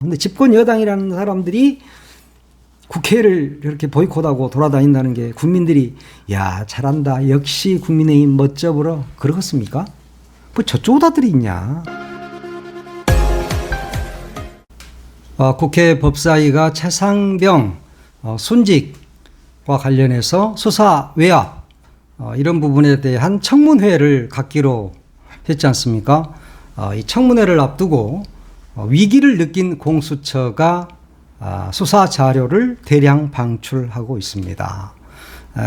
근데 집권 여당이라는 사람들이 국회를 이렇게 보이콧하고 돌아다닌다는 게 국민들이 야 잘한다 역시 국민의힘 멋져보러 그러겠습니까? 뭐 저쪽 오다들이 있냐. 국회 법사위가 최상병 순직과 관련해서 수사 외압 이런 부분에 대한 청문회를 갖기로 했지 않습니까? 이 청문회를 앞두고 위기를 느낀 공수처가 수사 자료를 대량 방출하고 있습니다.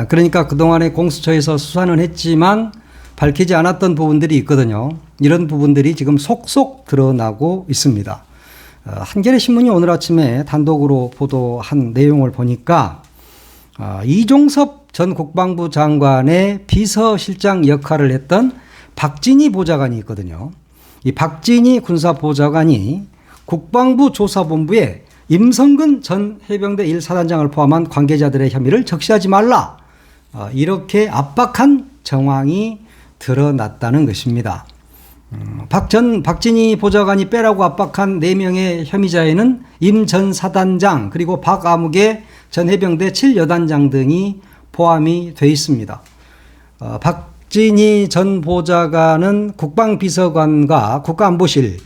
그러니까 그동안에 공수처에서 수사는 했지만 밝히지 않았던 부분들이 있거든요. 이런 부분들이 지금 속속 드러나고 있습니다. 한겨레 신문이 오늘 아침에 단독으로 보도한 내용을 보니까 이종섭 전 국방부 장관의 비서실장 역할을 했던 박진희 보좌관이 있거든요. 이 박진희 군사보좌관이 국방부 조사본부에 임성근 전 해병대 1사단장을 포함한 관계자들의 혐의를 적시하지 말라 이렇게 압박한 정황이 드러났다는 것입니다. 박진희 보좌관이 빼라고 압박한 4명의 혐의자에는 임 전 사단장 그리고 박아무개 전 해병대 7여단장 등이 포함이 되어 있습니다. 박진희 전 보좌관은 국방비서관과 국가안보실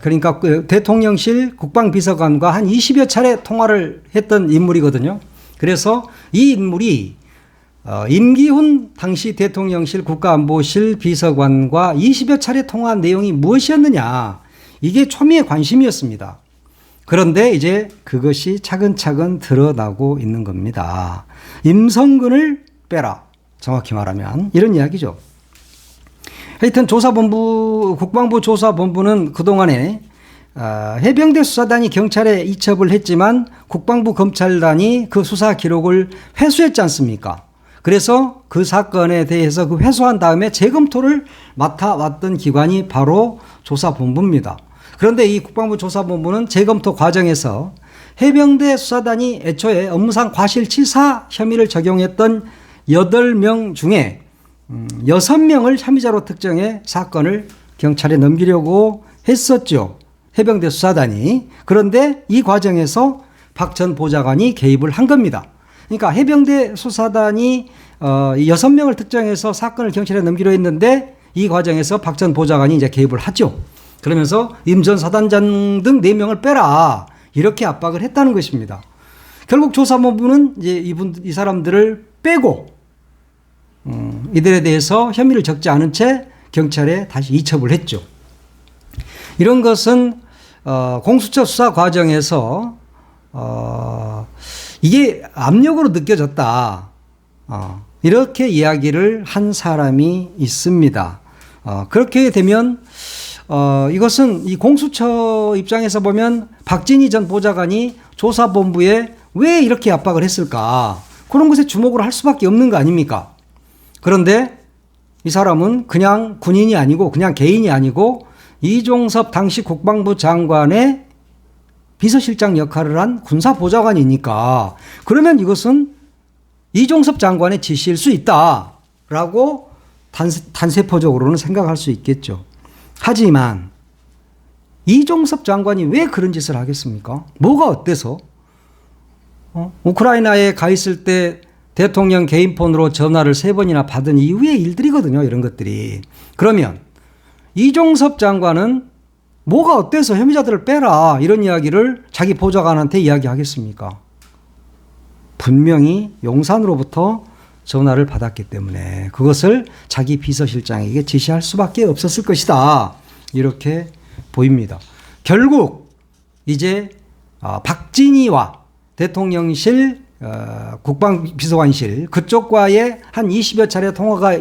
그러니까 대통령실 국방비서관과 한 20여 차례 통화를 했던 인물이거든요. 그래서 이 인물이 임기훈 당시 대통령실 국가안보실 비서관과 20여 차례 통화한 내용이 무엇이었느냐 이게 초미의 관심이었습니다. 그런데 이제 그것이 차근차근 드러나고 있는 겁니다. 임성근을 빼라 정확히 말하면 이런 이야기죠. 하여튼 조사본부 국방부 조사본부는 그동안에 해병대 수사단이 경찰에 이첩을 했지만 국방부 검찰단이 그 수사 기록을 회수했지 않습니까? 그래서 그 사건에 대해서 그 회수한 다음에 재검토를 맡아왔던 기관이 바로 조사본부입니다. 그런데 이 국방부 조사본부는 재검토 과정에서 해병대 수사단이 애초에 업무상 과실치사 혐의를 적용했던 8명 중에 6명을 혐의자로 특정해 사건을 경찰에 넘기려고 했었죠. 해병대 수사단이. 그런데 이 과정에서 박 전 보좌관이 개입을 한 겁니다. 그러니까 해병대 수사단이 6명을 특정해서 사건을 경찰에 넘기려 했는데 이 과정에서 박 전 보좌관이 이제 개입을 하죠. 그러면서 임 전 사단장 등 4명을 빼라 이렇게 압박을 했다는 것입니다. 결국 조사본부는 이제 이 사람들을 빼고 이들에 대해서 혐의를 적지 않은 채 경찰에 다시 이첩을 했죠. 이런 것은 공수처 수사 과정에서 이게 압력으로 느껴졌다. 이렇게 이야기를 한 사람이 있습니다. 그렇게 되면 이것은 이 공수처 입장에서 보면 박진희 전 보좌관이 조사본부에 왜 이렇게 압박을 했을까? 그런 것에 주목을 할 수밖에 없는 거 아닙니까? 그런데 이 사람은 그냥 군인이 아니고 그냥 개인이 아니고 이종섭 당시 국방부 장관의 비서실장 역할을 한 군사보좌관이니까 그러면 이것은 이종섭 장관의 지시일 수 있다라고 단세포적으로는 생각할 수 있겠죠. 하지만 이종섭 장관이 왜 그런 짓을 하겠습니까? 뭐가 어때서? 우크라이나에 가 있을 때 대통령 개인폰으로 전화를 3번이나 받은 이후의 일들이거든요. 이런 것들이. 그러면 이종섭 장관은 뭐가 어때서 혐의자들을 빼라 이런 이야기를 자기 보좌관한테 이야기하겠습니까? 분명히 용산으로부터 전화를 받았기 때문에 그것을 자기 비서실장에게 지시할 수밖에 없었을 것이다. 이렇게 보입니다. 결국 이제 박진희와 대통령실 국방비서관실 그쪽과의 한 20여 차례 통화가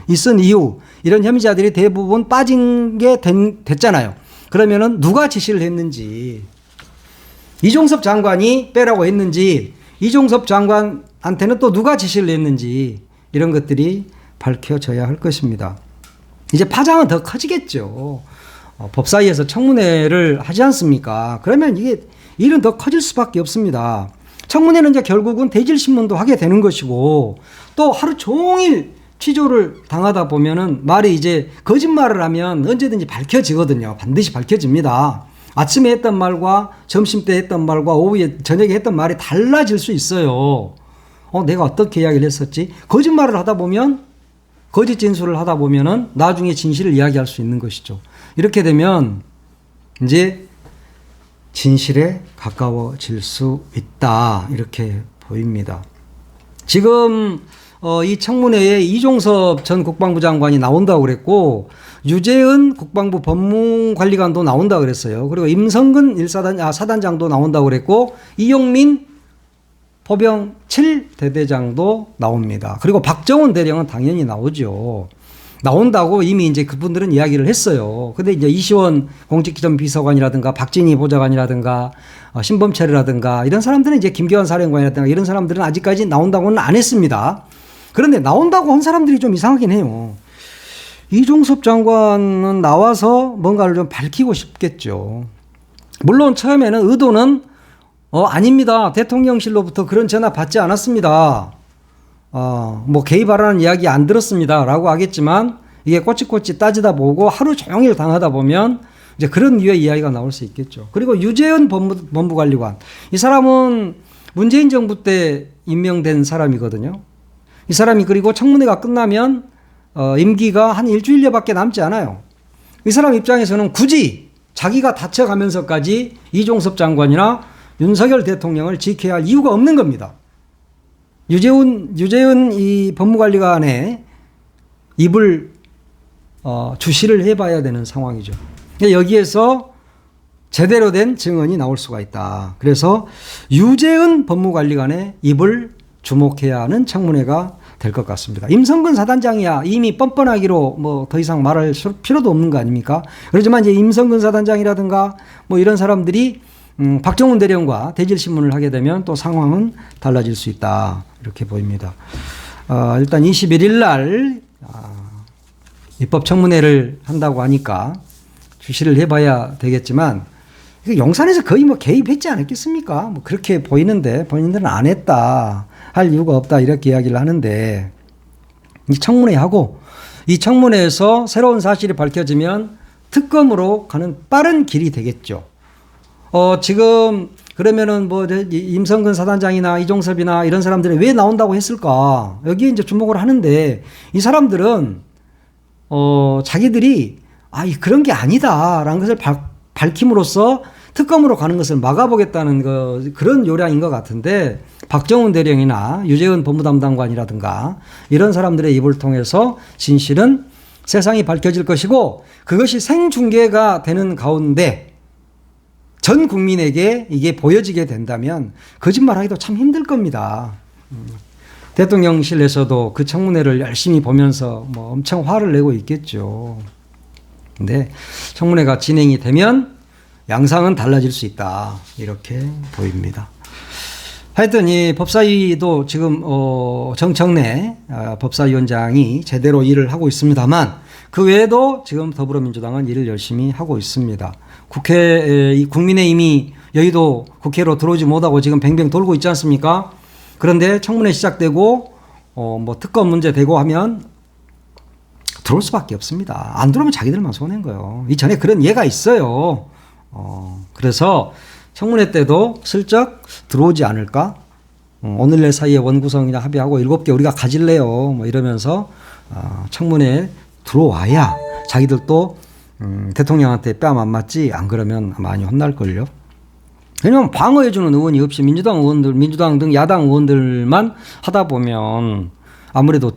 있은 이후 이런 혐의자들이 대부분 빠진 게 됐잖아요. 그러면은 누가 지시를 했는지 이종섭 장관이 빼라고 했는지 이종섭 장관한테는 또 누가 지시를 했는지 이런 것들이 밝혀져야 할 것입니다. 이제 파장은 더 커지겠죠. 법사위에서 청문회를 하지 않습니까? 그러면 이게 일은 더 커질 수밖에 없습니다. 청문회는 이제 결국은 대질신문도 하게 되는 것이고 또 하루 종일 취조를 당하다 보면은 말이 이제 거짓말을 하면 언제든지 밝혀지거든요. 반드시 밝혀집니다. 아침에 했던 말과 점심때 했던 말과 오후에 저녁에 했던 말이 달라질 수 있어요. 내가 어떻게 이야기를 했었지? 거짓말을 하다 보면 거짓 진술을 하다 보면은 나중에 진실을 이야기할 수 있는 것이죠. 이렇게 되면 이제 진실에 가까워질 수 있다. 이렇게 보입니다. 지금 이 청문회에 이종섭 전 국방부 장관이 나온다고 그랬고 유재은 국방부 법무관리관도 나온다고 그랬어요. 그리고 임성근 사단장도 나온다고 그랬고 이용민 포병 7대대장도 나옵니다. 그리고 박정훈 대령은 당연히 나오죠. 나온다고 이미 이제 그분들은 이야기를 했어요. 근데 이제 이시원 공직기존 비서관이라든가 박진희 보좌관이라든가 신범철이라든가 이런 사람들은 이제 김기환 사령관이라든가 이런 사람들은 아직까지 나온다고는 안 했습니다. 그런데 나온다고 한 사람들이 좀 이상하긴 해요. 이종섭 장관은 나와서 뭔가를 좀 밝히고 싶겠죠. 물론 처음에는 의도는 아닙니다. 대통령실로부터 그런 전화 받지 않았습니다. 뭐 개입하라는 이야기 안 들었습니다. 라고 하겠지만 이게 꼬치꼬치 따지다 보고 하루 종일 당하다 보면 이제 그런 류의 이야기가 나올 수 있겠죠. 그리고 유재은 법무관리관. 이 사람은 문재인 정부 때 임명된 사람이거든요. 이 사람이 그리고 청문회가 끝나면 임기가 한 일주일여밖에 남지 않아요. 이 사람 입장에서는 굳이 자기가 다쳐가면서까지 이종섭 장관이나 윤석열 대통령을 지켜야 할 이유가 없는 겁니다. 유재은 이 법무관리관에 입을 주시를 해봐야 되는 상황이죠. 여기에서 제대로 된 증언이 나올 수가 있다. 그래서 유재은 법무관리관의 입을 주목해야 하는 청문회가 될 것 같습니다. 임성근 사단장이야 이미 뻔뻔하기로 뭐 더 이상 말할 필요도 없는 거 아닙니까? 그렇지만 이제 임성근 사단장이라든가 뭐 이런 사람들이 박정훈 대령과 대질신문을 하게 되면 또 상황은 달라질 수 있다. 이렇게 보입니다. 일단 21일 날 입법청문회를 한다고 하니까 주시를 해봐야 되겠지만 용산에서 거의 뭐 개입했지 않았겠습니까? 뭐 그렇게 보이는데 본인들은 안 했다. 할 이유가 없다. 이렇게 이야기를 하는데 이 청문회하고 이 청문회에서 새로운 사실이 밝혀지면 특검으로 가는 빠른 길이 되겠죠. 지금 그러면은 뭐 임성근 사단장이나 이종섭이나 이런 사람들이 왜 나온다고 했을까? 여기에 이제 주목을 하는데 이 사람들은 자기들이 그런 게 아니다라는 것을 밝힘으로써 특검으로 가는 것을 막아보겠다는 그런 요량인 것 같은데 박정훈 대령이나 유재은 법무담당관이라든가 이런 사람들의 입을 통해서 진실은 세상이 밝혀질 것이고 그것이 생중계가 되는 가운데 전 국민에게 이게 보여지게 된다면 거짓말하기도 참 힘들 겁니다. 대통령실에서도 그 청문회를 열심히 보면서 뭐 엄청 화를 내고 있겠죠. 근데 청문회가 진행이 되면 양상은 달라질 수 있다. 이렇게 보입니다. 하여튼 이 법사위도 지금 정청래 법사위원장이 제대로 일을 하고 있습니다만 그 외에도 지금 더불어민주당은 일을 열심히 하고 있습니다. 국민의힘이 여의도 국회로 들어오지 못하고 지금 뱅뱅 돌고 있지 않습니까? 그런데 청문회 시작되고 뭐 특검 문제 되고 하면 들어올 수밖에 없습니다. 안 들어오면 자기들만 손해인 거예요. 이전에 그런 예가 있어요. 그래서 청문회 때도 슬쩍 들어오지 않을까? 오늘 내일 사이에 원구성이나 합의하고 7개 우리가 가질래요. 뭐 이러면서 청문회에 들어와야 자기들도 대통령한테 뺨 안 맞지? 안 그러면 많이 혼날걸요. 왜냐하면 방어해주는 의원이 없이 민주당 등 야당 의원들만 하다 보면 아무래도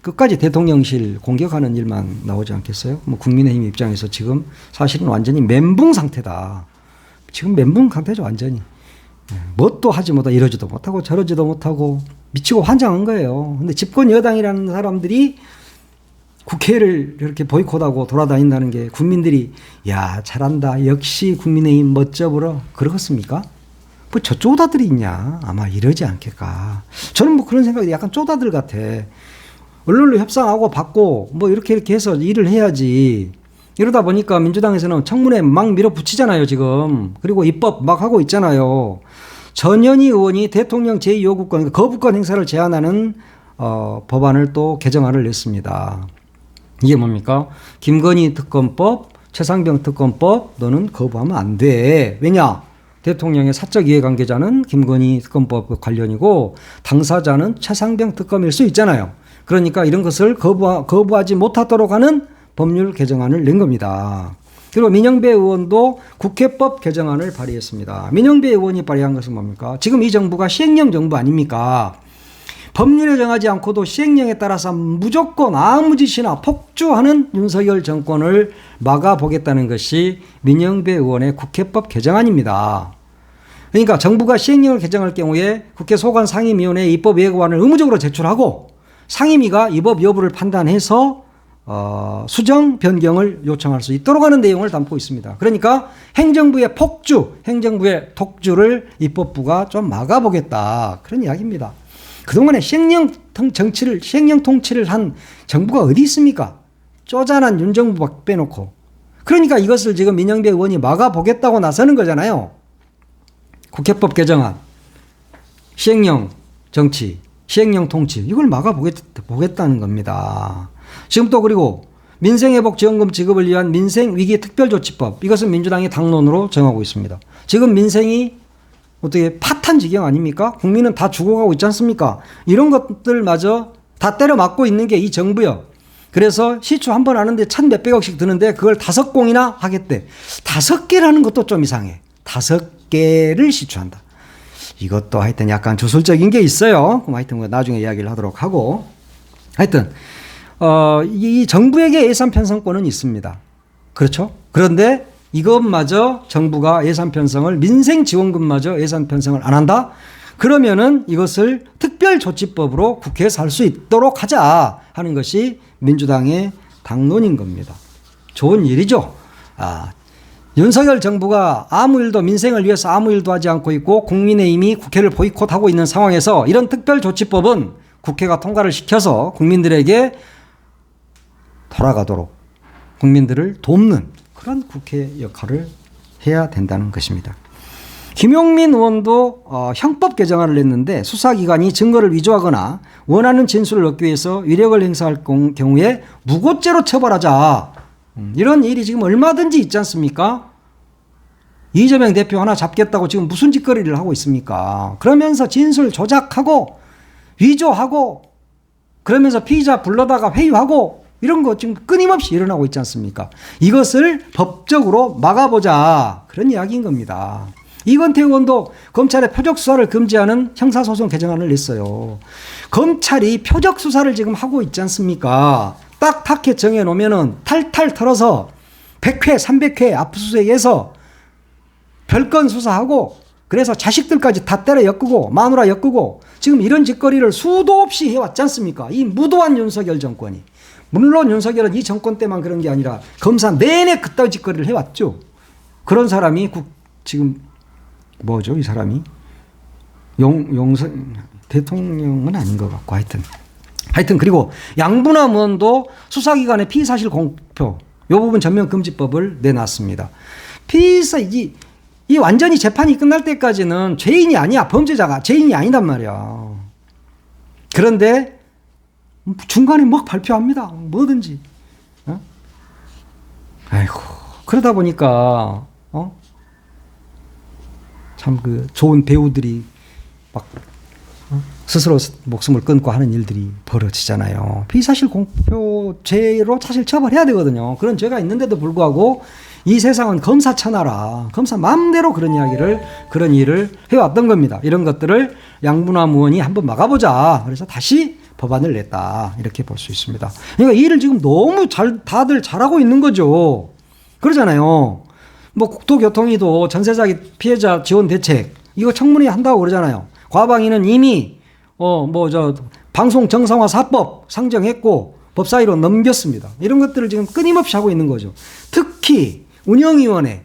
끝까지 대통령실 공격하는 일만 나오지 않겠어요? 뭐 국민의힘 입장에서 지금 사실은 완전히 멘붕 상태다. 지금 멘붕 상태죠, 완전히. 뭣도 하지 못하고 이러지도 못하고 저러지도 못하고 미치고 환장한 거예요. 근데 집권 여당이라는 사람들이 국회를 이렇게 보이콧하고 돌아다닌다는 게 국민들이 야 잘한다 역시 국민의힘 멋져보러 그러겠습니까? 뭐 저 쪼다들이 있냐 아마 이러지 않겠까. 저는 뭐 그런 생각이 약간 쪼다들 같아. 언론로 협상하고 받고 뭐 이렇게 해서 일을 해야지. 이러다 보니까 민주당에서는 청문회 막 밀어붙이잖아요 지금. 그리고 입법 막 하고 있잖아요. 전현희 의원이 대통령 제2요구권 거부권 행사를 제한하는 법안을 또 개정안을 냈습니다. 이게 뭡니까? 김건희 특검법, 최상병 특검법 너는 거부하면 안 돼. 왜냐? 대통령의 사적 이해관계자는 김건희 특검법 관련이고 당사자는 최상병 특검일 수 있잖아요. 그러니까 이런 것을 거부하지 못하도록 하는 법률 개정안을 낸 겁니다. 그리고 민영배 의원도 국회법 개정안을 발의했습니다. 민영배 의원이 발의한 것은 뭡니까? 지금 이 정부가 시행령 정부 아닙니까? 법률에 정하지 않고도 시행령에 따라서 무조건 아무 짓이나 폭주하는 윤석열 정권을 막아보겠다는 것이 민영배 의원의 국회법 개정안입니다. 그러니까 정부가 시행령을 개정할 경우에 국회 소관상임위원회에 입법예고안을 의무적으로 제출하고 상임위가 이 법 여부를 판단해서 수정 변경을 요청할 수 있도록 하는 내용을 담고 있습니다. 그러니까 행정부의 폭주, 행정부의 독주를 입법부가 좀 막아보겠다. 그런 이야기입니다. 그동안에 시행령 통치를 한 정부가 어디 있습니까? 쪼잔한 윤정부 빼놓고. 그러니까 이것을 지금 민영배 의원이 막아보겠다고 나서는 거잖아요. 국회법 개정안, 시행령 정치, 시행령 통치, 이걸 막아보겠다는 겁니다. 지금 또 그리고 민생회복지원금 지급을 위한 민생위기특별조치법, 이것은 민주당이 당론으로 정하고 있습니다. 지금 민생이 어떻게 파탄 지경 아닙니까? 국민은 다 죽어가고 있지 않습니까? 이런 것들마저 다 때려 맞고 있는 게 이 정부요. 그래서 시추 한 번 하는데 1,몇백억씩 드는데 그걸 5공이나 하겠대. 5개라는 것도 좀 이상해. 5개를 시추한다. 이것도 하여튼 약간 주술적인 게 있어요. 그럼 하여튼 나중에 이야기를 하도록 하고. 하여튼 이 정부에게 예산 편성권은 있습니다. 그렇죠? 그런데 이것마저 정부가 예산 편성을, 민생지원금마저 예산 편성을 안 한다? 그러면은 이것을 특별조치법으로 국회에서 할 수 있도록 하자 하는 것이 민주당의 당론인 겁니다. 좋은 일이죠. 윤석열 정부가 아무 일도, 민생을 위해서 아무 일도 하지 않고 있고 국민의힘이 국회를 보이콧하고 있는 상황에서 이런 특별조치법은 국회가 통과를 시켜서 국민들에게 돌아가도록 국민들을 돕는 그런 국회 역할을 해야 된다는 것입니다. 김용민 의원도 형법 개정안을 냈는데 수사기관이 증거를 위조하거나 원하는 진술을 얻기 위해서 위력을 행사할 경우에 무고죄로 처벌하자. 이런 일이 지금 얼마든지 있지 않습니까? 이재명 대표 하나 잡겠다고 지금 무슨 짓거리를 하고 있습니까? 그러면서 진술 조작하고 위조하고 그러면서 피의자 불러다가 회유하고 이런 거 지금 끊임없이 일어나고 있지 않습니까? 이것을 법적으로 막아보자. 그런 이야기인 겁니다. 이건태 의원도 검찰의 표적수사를 금지하는 형사소송 개정안을 냈어요. 검찰이 표적수사를 지금 하고 있지 않습니까? 딱 타켓 정해놓으면은 탈탈 털어서 100회, 300회 압수수색해서 별건 수사하고 그래서 자식들까지 다 때려 엮고 마누라 엮고 지금 이런 짓거리를 수도 없이 해왔지 않습니까? 이 무도한 윤석열 정권이. 물론 윤석열은 이 정권 때만 그런 게 아니라 검사 내내 그따위 짓거리를 해왔죠. 그런 사람이 지금 뭐죠? 이 사람이 대통령은 아닌 것 같고 하여튼 그리고 양분남 의원도 수사기관의 피의사실 공표 이 부분 전면금지법을 내놨습니다. 이 완전히 재판이 끝날 때까지는 죄인이 아니야. 범죄자가 죄인이 아니단 말이야. 그런데 중간에 막 발표합니다. 뭐든지. 아이고 그러다 보니까 참 그 좋은 배우들이 막 스스로 목숨을 끊고 하는 일들이 벌어지잖아요. 피의사실 공표죄로 사실 처벌해야 되거든요. 그런 죄가 있는데도 불구하고 이 세상은 검사 천하라. 검사 마음대로 그런 일을 해왔던 겁니다. 이런 것들을 양분남 의원이 한번 막아보자. 그래서 다시 법안을 냈다. 이렇게 볼 수 있습니다. 그러니까 이 일을 지금 너무 다들 잘하고 있는 거죠. 그러잖아요. 뭐 국토교통위도 전세자기 피해자 지원 대책 이거 청문회 한다고 그러잖아요. 과방위는 이미 방송 정상화 4법 상정했고 법사위로 넘겼습니다. 이런 것들을 지금 끊임없이 하고 있는 거죠. 특히 운영위원회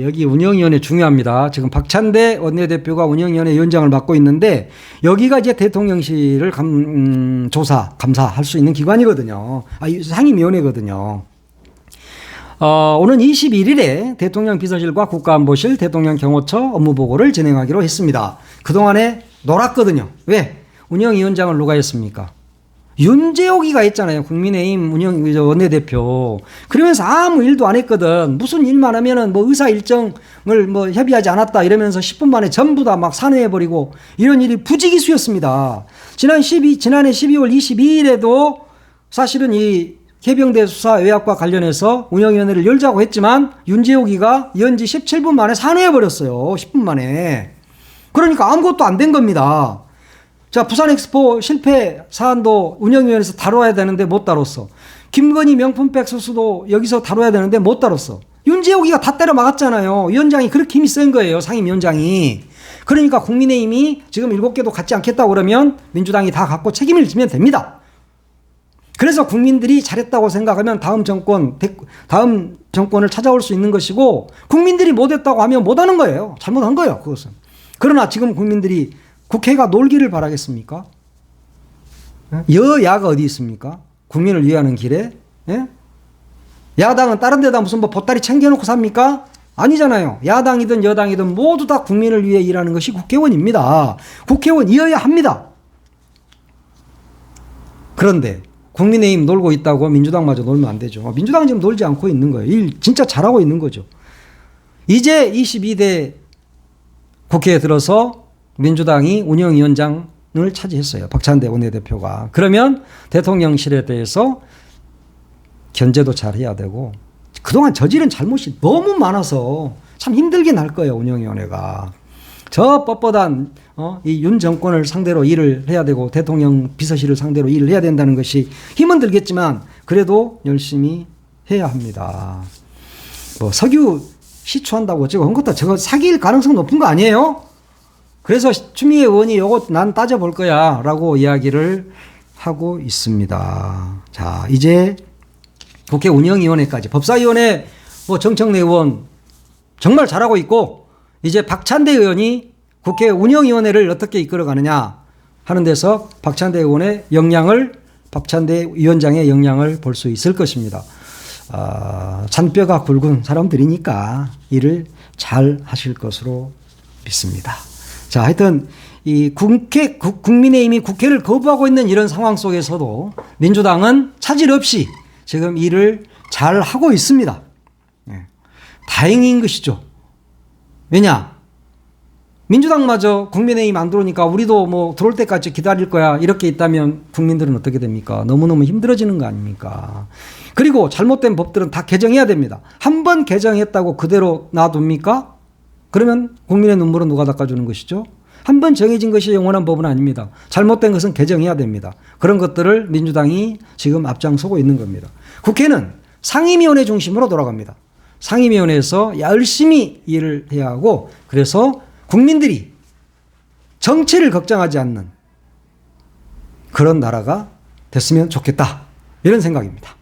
여기 운영위원회 중요합니다. 지금 박찬대 원내대표가 운영위원회 위원장을 맡고 있는데 여기가 이제 대통령실을 감사할 수 있는 기관이거든요. 상임위원회거든요. 오는 21일에 대통령 비서실과 국가안보실, 대통령 경호처 업무보고를 진행하기로 했습니다. 그동안에 놀았거든요. 왜? 운영위원장을 누가 했습니까? 윤재옥이가 있잖아요. 국민의힘 원내대표. 그러면서 아무 일도 안 했거든. 무슨 일만 하면은 뭐 의사 일정을 뭐 협의하지 않았다 이러면서 10분 만에 전부 다 막 산회해버리고 이런 일이 부지기수였습니다. 지난해 12월 22일에도 사실은 이 해병대 수사 외압과 관련해서 운영위원회를 열자고 했지만 윤재옥이가 연지 17분 만에 산회해버렸어요. 10분 만에. 그러니까 아무것도 안 된 겁니다. 자, 부산 엑스포 실패 사안도 운영위원회에서 다뤄야 되는데 못 다뤘어. 김건희 명품백 수수도 여기서 다뤄야 되는데 못 다뤘어. 윤재옥이가 다 때려 막았잖아요. 위원장이 그렇게 힘이 센 거예요. 상임위원장이. 그러니까 국민의힘이 지금 7개도 갖지 않겠다고 그러면 민주당이 다 갖고 책임을 지면 됩니다. 그래서 국민들이 잘했다고 생각하면 다음 정권을 찾아올 수 있는 것이고 국민들이 못했다고 하면 못하는 거예요. 잘못한 거예요. 그것은. 그러나 지금 국민들이 국회가 놀기를 바라겠습니까? 여야가 어디 있습니까? 국민을 위하는 길에? 예? 야당은 다른 데다 무슨 뭐 보따리 챙겨놓고 삽니까? 아니잖아요. 야당이든 여당이든 모두 다 국민을 위해 일하는 것이 국회의원입니다. 국회의원이어야 합니다. 그런데 국민의힘 놀고 있다고 민주당마저 놀면 안 되죠. 민주당은 지금 놀지 않고 있는 거예요. 일 진짜 잘하고 있는 거죠. 이제 22대 국회에 들어서 민주당이 운영위원장을 차지했어요. 박찬대 원내대표가. 그러면 대통령실에 대해서 견제도 잘 해야 되고 그동안 저지른 잘못이 너무 많아서 참 힘들긴 할 거예요. 운영위원회가. 저 뻣뻣한 이 윤 정권을 상대로 일을 해야 되고 대통령 비서실을 상대로 일을 해야 된다는 것이 힘은 들겠지만 그래도 열심히 해야 합니다. 뭐 석유 시추한다고 저거 한 것도 저거 사기일 가능성 높은 거 아니에요? 그래서 추미애 의원이 요거 난 따져볼 거야 라고 이야기를 하고 있습니다. 자, 이제 국회 운영위원회까지 법사위원회 뭐 정청래 의원 정말 잘하고 있고 이제 박찬대 의원이 국회 운영위원회를 어떻게 이끌어가느냐 하는 데서 박찬대 의원의 역량을 박찬대 위원장의 역량을 볼 수 있을 것입니다. 잔뼈가 굵은 사람들이니까 일을 잘 하실 것으로 믿습니다. 자, 하여튼 이 국민의힘이 국회를 거부하고 있는 이런 상황 속에서도 민주당은 차질 없이 지금 일을 잘 하고 있습니다. 다행인 것이죠. 왜냐? 민주당마저 국민의힘 안 들어오니까 우리도 뭐 들어올 때까지 기다릴 거야 이렇게 있다면 국민들은 어떻게 됩니까? 너무너무 힘들어지는 거 아닙니까? 그리고 잘못된 법들은 다 개정해야 됩니다. 한 번 개정했다고 그대로 놔둡니까? 그러면 국민의 눈물은 누가 닦아주는 것이죠? 한 번 정해진 것이 영원한 법은 아닙니다. 잘못된 것은 개정해야 됩니다. 그런 것들을 민주당이 지금 앞장서고 있는 겁니다. 국회는 상임위원회 중심으로 돌아갑니다. 상임위원회에서 열심히 일을 해야 하고 그래서 국민들이 정치를 걱정하지 않는 그런 나라가 됐으면 좋겠다. 이런 생각입니다.